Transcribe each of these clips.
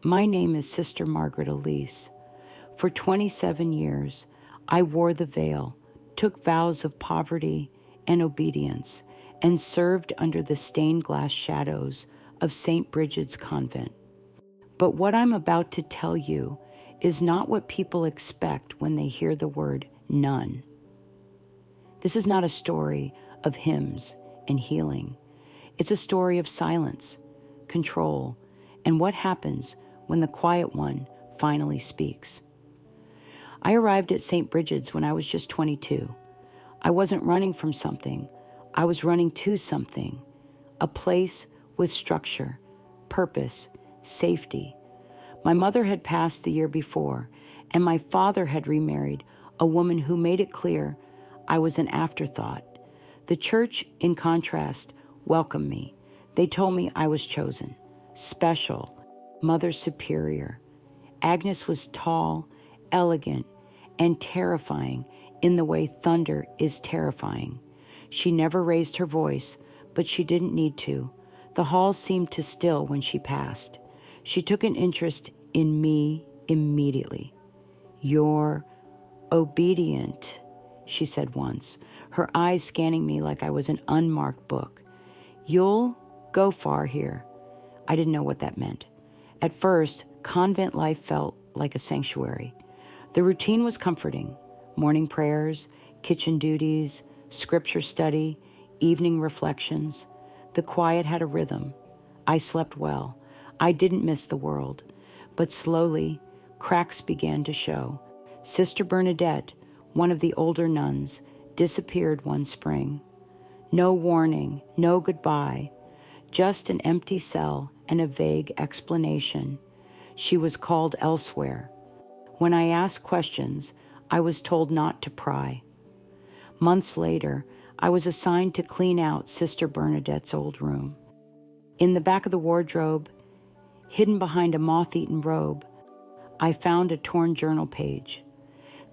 My name is Sister Margaret Elise. For 27 years, I wore the veil, took vows of poverty and obedience, and served under the stained glass shadows of St. Brigid's Convent. But what I'm about to tell you is not what people expect when they hear the word nun. This is not a story of hymns and healing. It's a story of silence, control, and what happens when the quiet one finally speaks. I arrived at St. Brigid's when I was just 22. I wasn't running from something. I was running to something, a place with structure, purpose, safety. My mother had passed the year before, and my father had remarried a woman who made it clear I was an afterthought. The church, in contrast, welcomed me. They told me I was chosen, special, Mother Superior. Agnes was tall, elegant, and terrifying in the way thunder is terrifying. She never raised her voice, but she didn't need to. The halls seemed to still when she passed. She took an interest in me immediately. "You're obedient," she said once, her eyes scanning me like I was an unmarked book. "You'll go far here." I didn't know what that meant. At first, convent life felt like a sanctuary. The routine was comforting. Morning prayers, kitchen duties, scripture study, evening reflections. The quiet had a rhythm. I slept well. I didn't miss the world. But slowly, cracks began to show. Sister Bernadette, one of the older nuns, disappeared one spring. No warning, no goodbye, just an empty cell and a vague explanation. She was called elsewhere. When I asked questions, I was told not to pry. Months later, I was assigned to clean out Sister Bernadette's old room. In the back of the wardrobe, hidden behind a moth-eaten robe, I found a torn journal page.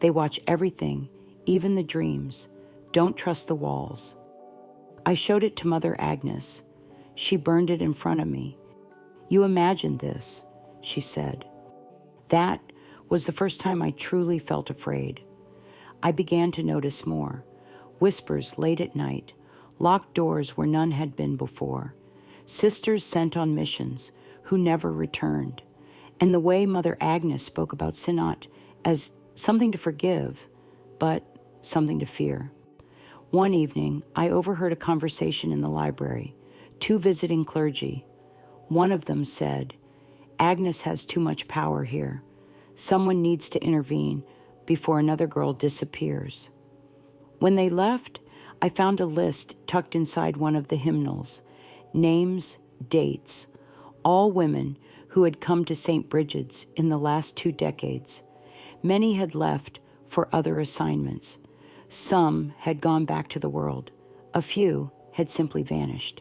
They watch everything, even the dreams. Don't trust the walls. I showed it to Mother Agnes. She burned it in front of me. "You imagined this," she said. That was the first time I truly felt afraid. I began to notice more. Whispers late at night, locked doors where none had been before, sisters sent on missions who never returned, and the way Mother Agnes spoke about Synod as something to forgive, but something to fear. One evening, I overheard a conversation in the library, two visiting clergy. One of them said, "Agnes has too much power here. Someone needs to intervene before another girl disappears." When they left, I found a list tucked inside one of the hymnals. Names, dates, all women who had come to St. Brigid's in the last 2 decades. Many had left for other assignments. Some had gone back to the world. A few had simply vanished.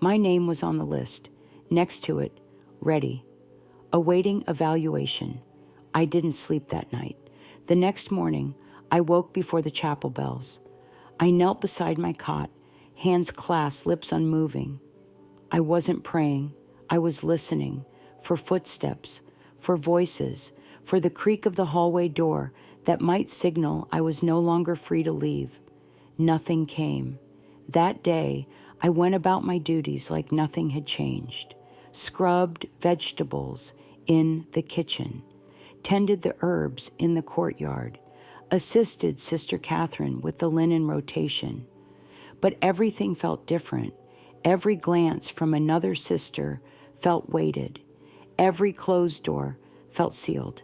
My name was on the list. Next to it, ready, awaiting evaluation. I didn't sleep that night. The next morning, I woke before the chapel bells. I knelt beside my cot, hands clasped, lips unmoving. I wasn't praying. I was listening for footsteps, for voices, for the creak of the hallway door that might signal I was no longer free to leave. Nothing came. That day, I went about my duties like nothing had changed. Scrubbed vegetables in the kitchen, tended the herbs in the courtyard, assisted Sister Catherine with the linen rotation. But everything felt different. Every glance from another sister felt weighted. Every closed door felt sealed.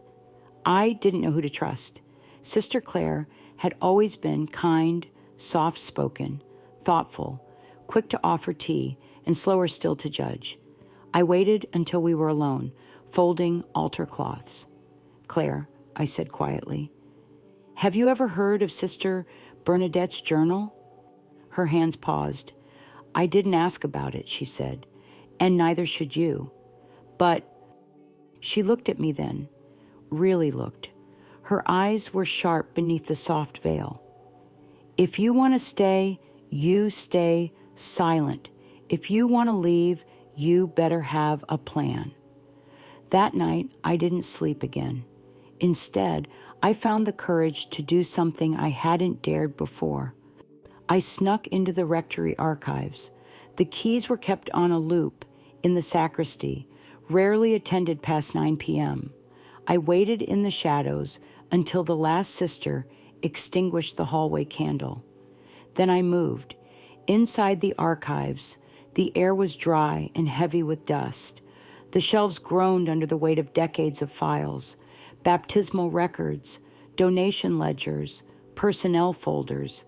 I didn't know who to trust. Sister Claire had always been kind, soft-spoken, thoughtful, quick to offer tea, and slower still to judge. I waited until we were alone, folding altar cloths. "Claire," I said quietly, "have you ever heard of Sister Bernadette's journal?" Her hands paused. "I didn't ask about it," she said, "and neither should you. But..." She looked at me then, really looked. Her eyes were sharp beneath the soft veil. "If you want to stay, you stay silent. If you want to leave, you better have a plan." That night, I didn't sleep again. Instead, I found the courage to do something I hadn't dared before. I snuck into the rectory archives. The keys were kept on a loop in the sacristy, rarely attended past 9 p.m. I waited in the shadows until the last sister extinguished the hallway candle. Then I moved. Inside the archives, the air was dry and heavy with dust. The shelves groaned under the weight of decades of files, baptismal records, donation ledgers, personnel folders.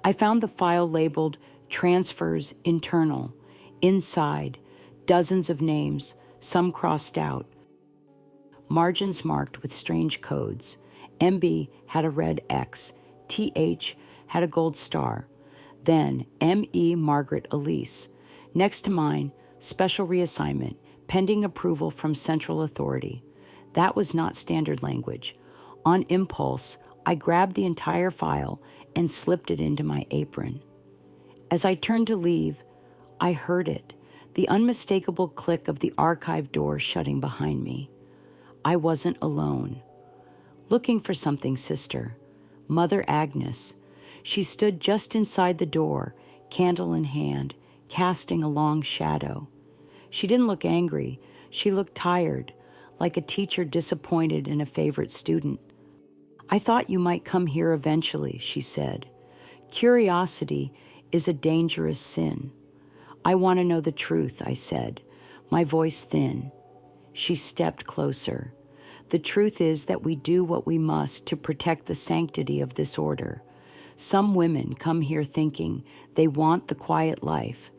I found the file labeled Transfers Internal. Inside, dozens of names, some crossed out. Margins marked with strange codes. MB had a red X. TH had a gold star. Then ME Margaret Elise. Next to mine, special reassignment, pending approval from central authority. That was not standard language. On impulse, I grabbed the entire file and slipped it into my apron. As I turned to leave, I heard it, the unmistakable click of the archive door shutting behind me. I wasn't alone. Looking for something, sister. Mother Agnes. She stood just inside the door, candle in hand, casting a long shadow. She didn't look angry. She looked tired, like a teacher disappointed in a favorite student. I thought you might come here eventually, she said. Curiosity is a dangerous sin. I want to know the truth, I said, my voice thin. She stepped closer. The truth is that we do what we must to protect the sanctity of this order. Some women come here thinking they want the quiet life,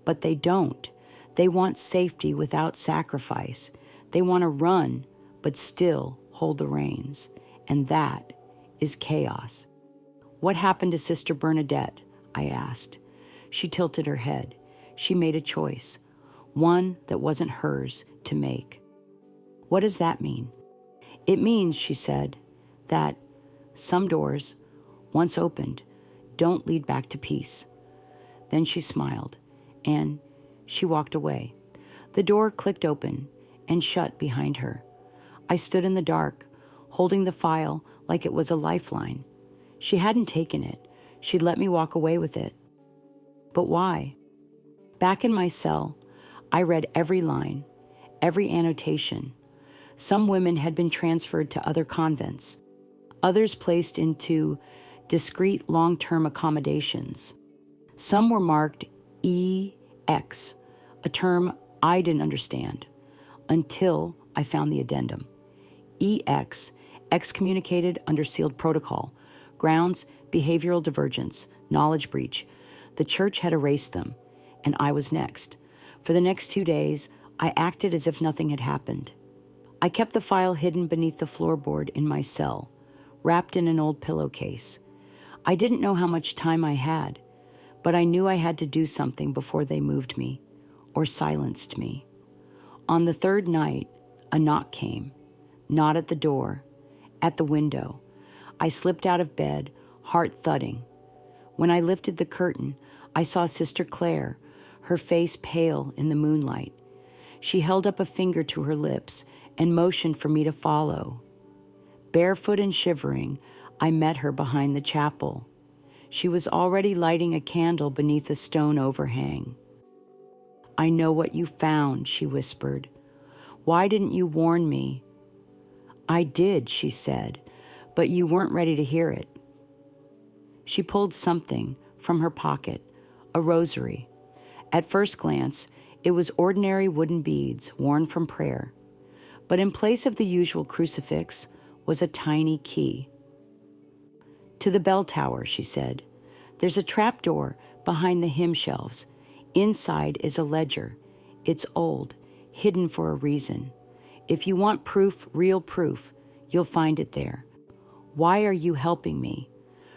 but they don't. They want safety without sacrifice. They want to run, but still hold the reins. And that is chaos. What happened to Sister Bernadette? I asked. She tilted her head. She made a choice, one that wasn't hers to make. What does that mean? It means, she said, that some doors, once opened, don't lead back to peace. Then she smiled, and she walked away. The door clicked open and shut behind her. I stood in the dark, holding the file like it was a lifeline. She hadn't taken it. She'd let me walk away with it. But why? Back in my cell, I read every line, every annotation. Some women had been transferred to other convents, others placed into discreet long-term accommodations. Some were marked EX, a term I didn't understand until I found the addendum. EX, excommunicated under sealed protocol, grounds behavioral divergence, knowledge breach. The church had erased them, and I was next. For the next 2 days, I acted as if nothing had happened. I kept the file hidden beneath the floorboard in my cell, wrapped in an old pillowcase. I didn't know how much time I had, but I knew I had to do something before they moved me or silenced me. On the third night, a knock came, not at the door, at the window. I slipped out of bed, heart thudding. When I lifted the curtain, I saw Sister Claire, her face pale in the moonlight. She held up a finger to her lips and motioned for me to follow. Barefoot and shivering, I met her behind the chapel. She was already lighting a candle beneath a stone overhang. I know what you found, she whispered. Why didn't you warn me? I did, she said, but you weren't ready to hear it. She pulled something from her pocket, a rosary. At first glance, it was ordinary wooden beads worn from prayer. But in place of the usual crucifix was a tiny key. To the bell tower, she said. There's a trapdoor behind the hymn shelves. Inside is a ledger. It's old, hidden for a reason. If you want proof, real proof, you'll find it there. Why are you helping me?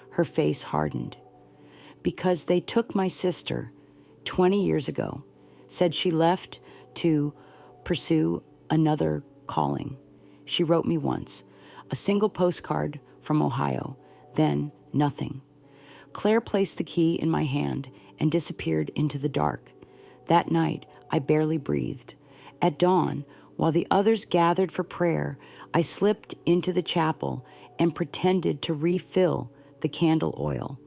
Her face hardened. Because they took my sister 20 years ago, said she left to pursue another calling. She wrote me once, a single postcard from Ohio, then nothing. Claire placed the key in my hand and disappeared into the dark. That night, I barely breathed. At dawn, While the others gathered for prayer, I slipped into the chapel and pretended to refill the candle oil.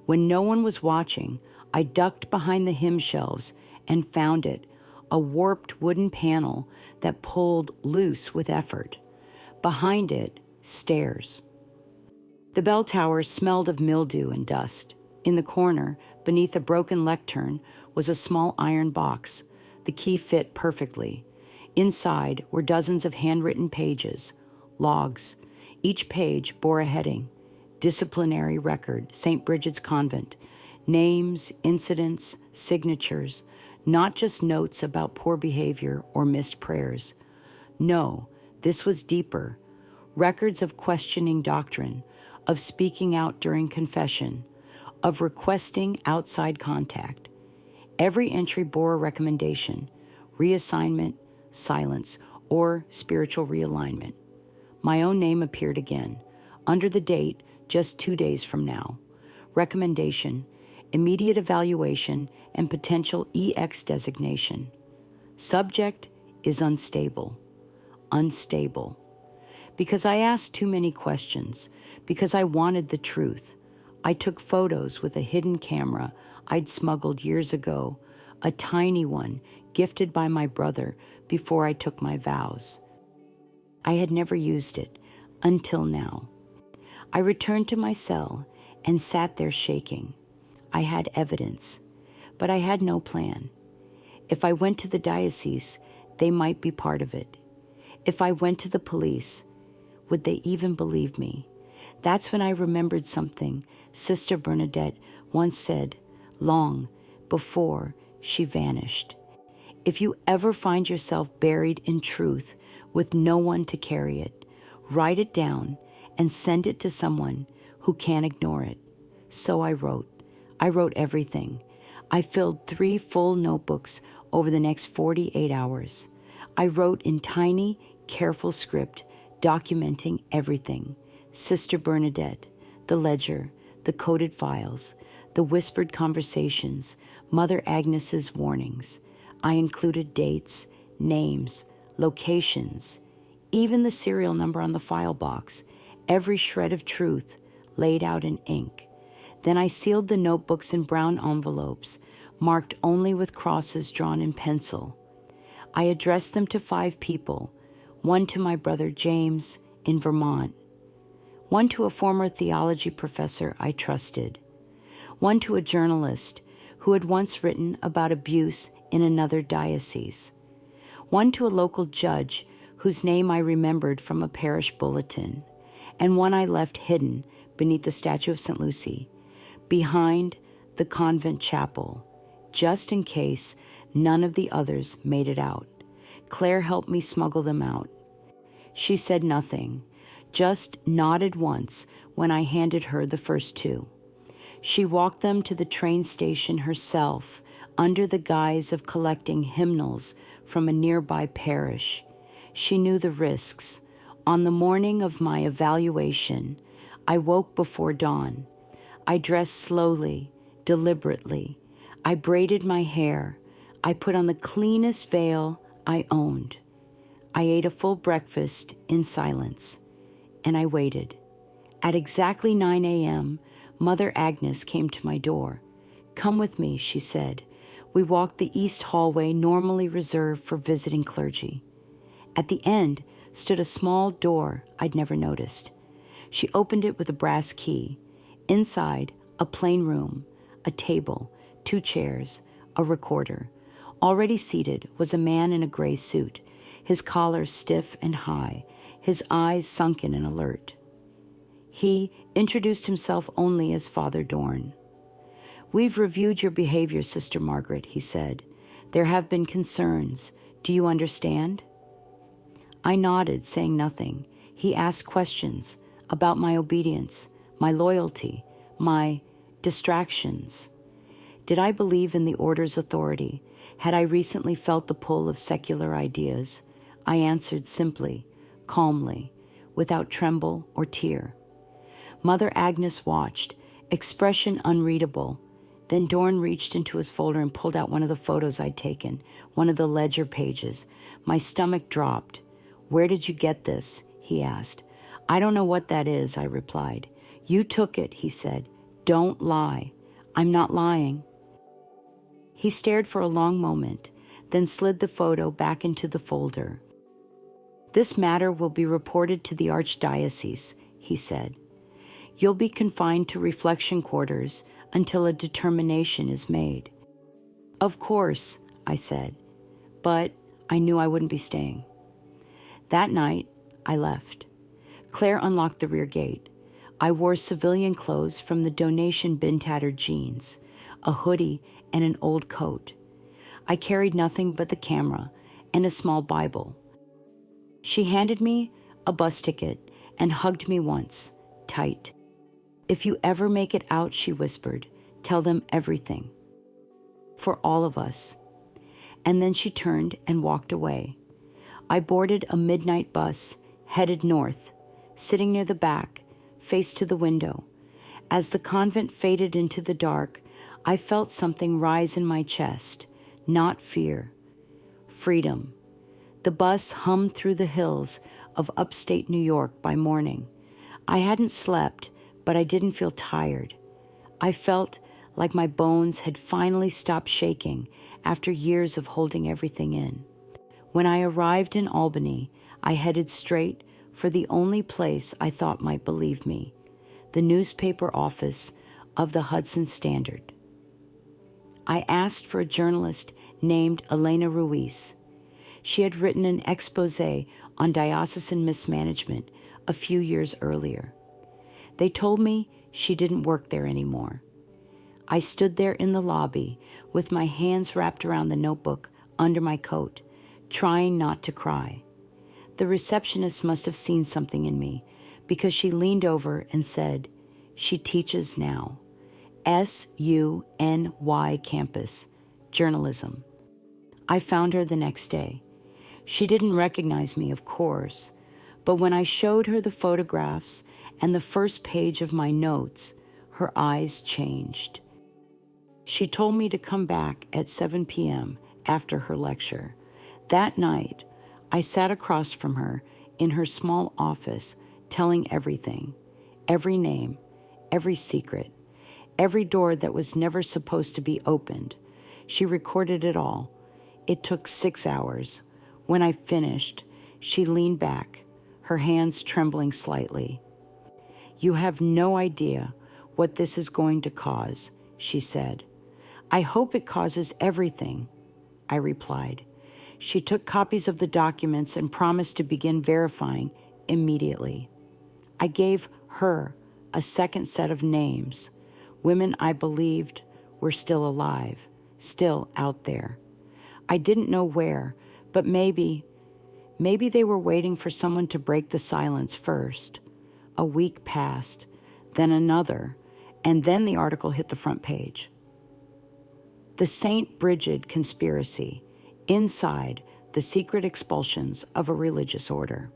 When no one was watching, I ducked behind the hymn shelves and found it, a warped wooden panel that pulled loose with effort. Behind it, stairs. The bell tower smelled of mildew and dust. In the corner, beneath a broken lectern, was a small iron box. The key fit perfectly. Inside were dozens of handwritten pages, logs. Each page bore a heading: Disciplinary Record, St. Brigid's Convent. Names, incidents, signatures, not just notes about poor behavior or missed prayers. No, this was deeper. Records of questioning doctrine, of speaking out during confession, of requesting outside contact. Every entry bore a recommendation: reassignment, silence, or spiritual realignment. My own name appeared again, under the date just 2 days from now. Recommendation: immediate evaluation and potential EX designation. Subject is unstable. Unstable. Because I asked too many questions, because I wanted the truth. I took photos with a hidden camera I'd smuggled years ago, a tiny one gifted by my brother before I took my vows. I had never used it until now. I returned to my cell and sat there shaking. I had evidence, but I had no plan. If I went to the diocese, they might be part of it. If I went to the police, would they even believe me? That's when I remembered something Sister Bernadette once said, long before she vanished. If you ever find yourself buried in truth with no one to carry it, write it down and send it to someone who can't ignore it. So I wrote. I wrote everything. I filled 3 full notebooks over the next 48 hours. I wrote in tiny, careful script, documenting everything. Sister Bernadette, the ledger, the coded files, the whispered conversations, Mother Agnes's warnings. I included dates, names, locations, even the serial number on the file box, every shred of truth laid out in ink. Then I sealed the notebooks in brown envelopes, marked only with crosses drawn in pencil. I addressed them to 5 people, one to my brother James in Vermont, one to a former theology professor I trusted, one to a journalist who had once written about abuse in another diocese, one to a local judge whose name I remembered from a parish bulletin, and one I left hidden beneath the statue of St. Lucy, behind the convent chapel, just in case none of the others made it out. Claire helped me smuggle them out. She said nothing, just nodded once when I handed her the first 2. She walked them to the train station herself under the guise of collecting hymnals from a nearby parish. She knew the risks. On the morning of my evaluation, I woke before dawn. I dressed slowly, deliberately. I braided my hair. I put on the cleanest veil I owned. I ate a full breakfast in silence, and I waited. At exactly 9 a.m., Mother Agnes came to my door. "Come with me," she said. We walked the east hallway normally reserved for visiting clergy. At the end stood a small door I'd never noticed. She opened it with a brass key. Inside, a plain room, a table, 2 chairs, a recorder. Already seated was a man in a gray suit, his collar stiff and high, his eyes sunken and alert. He introduced himself only as Father Dorn. "We've reviewed your behavior, Sister Margaret," he said. "There have been concerns. Do you understand?" I nodded, saying nothing. He asked questions about my obedience, my loyalty, my distractions. Did I believe in the order's authority? Had I recently felt the pull of secular ideas? I answered simply, calmly, without tremble or tear. Mother Agnes watched, expression unreadable. Then Dorn reached into his folder and pulled out one of the photos I'd taken, one of the ledger pages. My stomach dropped. "Where did you get this?" he asked. "I don't know what that is," I replied. "You took it," he said. "Don't lie." "I'm not lying." He stared for a long moment, then slid the photo back into the folder. "This matter will be reported to the Archdiocese," he said. "You'll be confined to reflection quarters until a determination is made." "Of course," I said, but I knew I wouldn't be staying. That night, I left. Claire unlocked the rear gate. I wore civilian clothes from the donation bin tattered jeans, a hoodie, and an old coat. I carried nothing but the camera and a small Bible. She handed me a bus ticket and hugged me once, tight. "If you ever make it out," she whispered, "tell them everything. For all of us." And then she turned and walked away. I boarded a midnight bus, headed north, sitting near the back, face to the window. As the convent faded into the dark, I felt something rise in my chest, not fear, freedom. The bus hummed through the hills of upstate New York by morning. I hadn't slept, but I didn't feel tired. I felt like my bones had finally stopped shaking after years of holding everything in. When I arrived in Albany, I headed straight for the only place I thought might believe me, the newspaper office of the Hudson Standard. I asked for a journalist named Elena Ruiz. She had written an exposé on diocesan mismanagement a few years earlier. They told me she didn't work there anymore. I stood there in the lobby with my hands wrapped around the notebook under my coat, trying not to cry. The receptionist must have seen something in me because she leaned over and said, "She teaches now. SUNY campus, journalism." I found her the next day. She didn't recognize me, of course, but when I showed her the photographs and the first page of my notes, her eyes changed. She told me to come back at 7 p.m. after her lecture. That night, I sat across from her in her small office, telling everything, every name, every secret, every door that was never supposed to be opened. She recorded it all. It took 6 hours. When I finished, she leaned back, her hands trembling slightly. "You have no idea what this is going to cause," she said. "I hope it causes everything," I replied. She took copies of the documents and promised to begin verifying immediately. I gave her a second set of names, women I believed were still alive, still out there. I didn't know where, but maybe they were waiting for someone to break the silence first. A week passed, then another, and then the article hit the front page. The St. Brigid conspiracy, inside the secret expulsions of a religious order.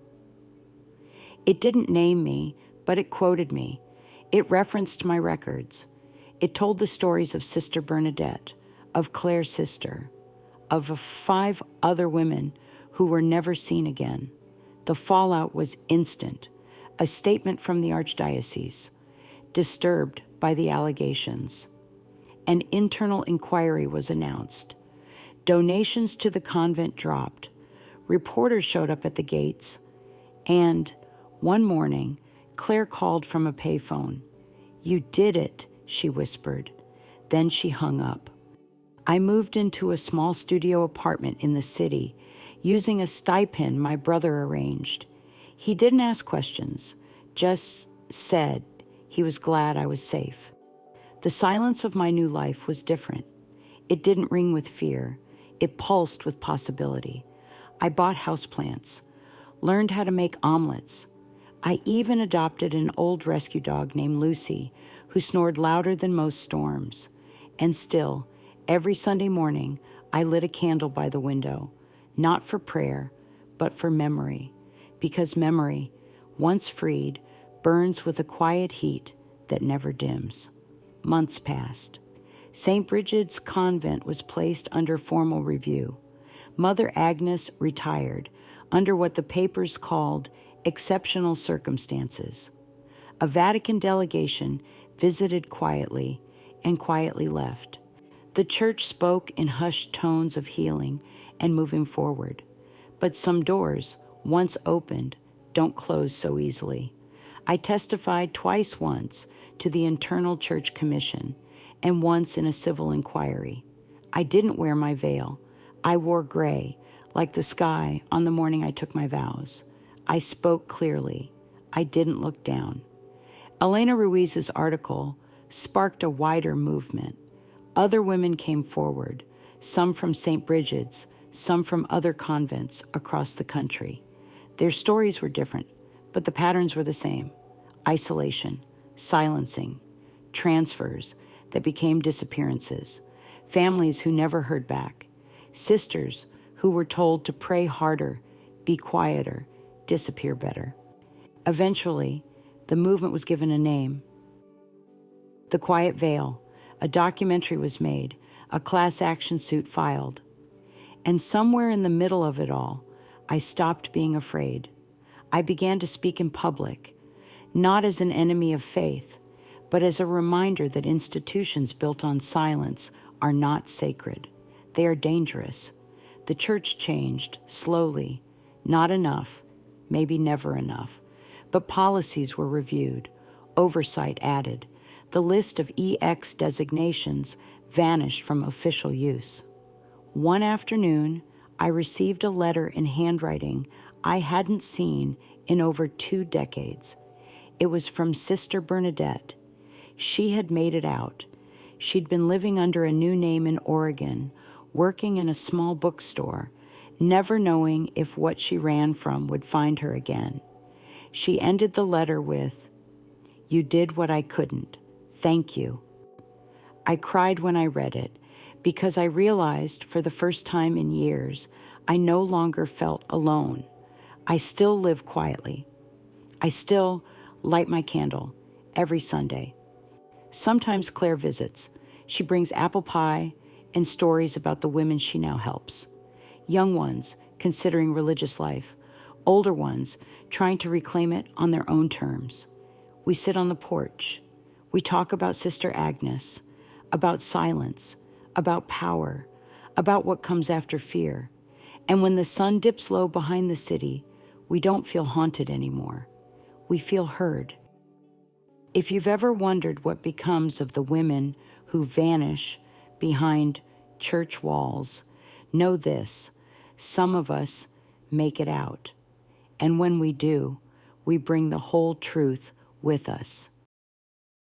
It didn't name me, but it quoted me. It referenced my records. It told the stories of Sister Bernadette, of Claire's sister, of 5 other women who were never seen again. The fallout was instant. A statement from the Archdiocese, disturbed by the allegations. An internal inquiry was announced. Donations to the convent dropped. Reporters showed up at the gates. And one morning, Claire called from a payphone. "You did it," she whispered. Then she hung up. I moved into a small studio apartment in the city, using a stipend my brother arranged. He didn't ask questions, just said he was glad I was safe. The silence of my new life was different. It didn't ring with fear. It pulsed with possibility. I bought houseplants, learned how to make omelets. I even adopted an old rescue dog named Lucy, who snored louder than most storms. And still, every Sunday morning, I lit a candle by the window, not for prayer, but for memory, because memory, once freed, burns with a quiet heat that never dims. Months passed. St. Brigid's convent was placed under formal review. Mother Agnes retired under what the papers called exceptional circumstances. A Vatican delegation visited quietly and quietly left. The church spoke in hushed tones of healing and moving forward. But some doors, once opened, don't close so easily. I testified twice, once to the Internal Church Commission and once in a civil inquiry. I didn't wear my veil. I wore gray, like the sky on the morning I took my vows. I spoke clearly. I didn't look down. Elena Ruiz's article sparked a wider movement. Other women came forward, some from St. Brigid's, some from other convents across the country. Their stories were different, but the patterns were the same: isolation, silencing, transfers that became disappearances, families who never heard back, sisters who were told to pray harder, be quieter, disappear better. Eventually, the movement was given a name: The Quiet Veil. A documentary was made, a class action suit filed. And somewhere in the middle of it all, I stopped being afraid. I began to speak in public, not as an enemy of faith, but as a reminder that institutions built on silence are not sacred. They are dangerous. The church changed, slowly, not enough, maybe never enough, but policies were reviewed, oversight added. The list of EX designations vanished from official use. One afternoon, I received a letter in handwriting I hadn't seen in over 2 decades. It was from Sister Bernadette. She had made it out. She'd been living under a new name in Oregon, working in a small bookstore, never knowing if what she ran from would find her again. She ended the letter with, "You did what I couldn't. Thank you." I cried when I read it, because I realized for the first time in years, I no longer felt alone. I still live quietly. I still light my candle every Sunday. Sometimes Claire visits. She brings apple pie and stories about the women she now helps. Young ones considering religious life, older ones trying to reclaim it on their own terms. We sit on the porch. We talk about Sister Agnes, about silence, about power, about what comes after fear. And when the sun dips low behind the city, we don't feel haunted anymore. We feel heard. If you've ever wondered what becomes of the women who vanish behind church walls, know this: some of us make it out. And when we do, we bring the whole truth with us.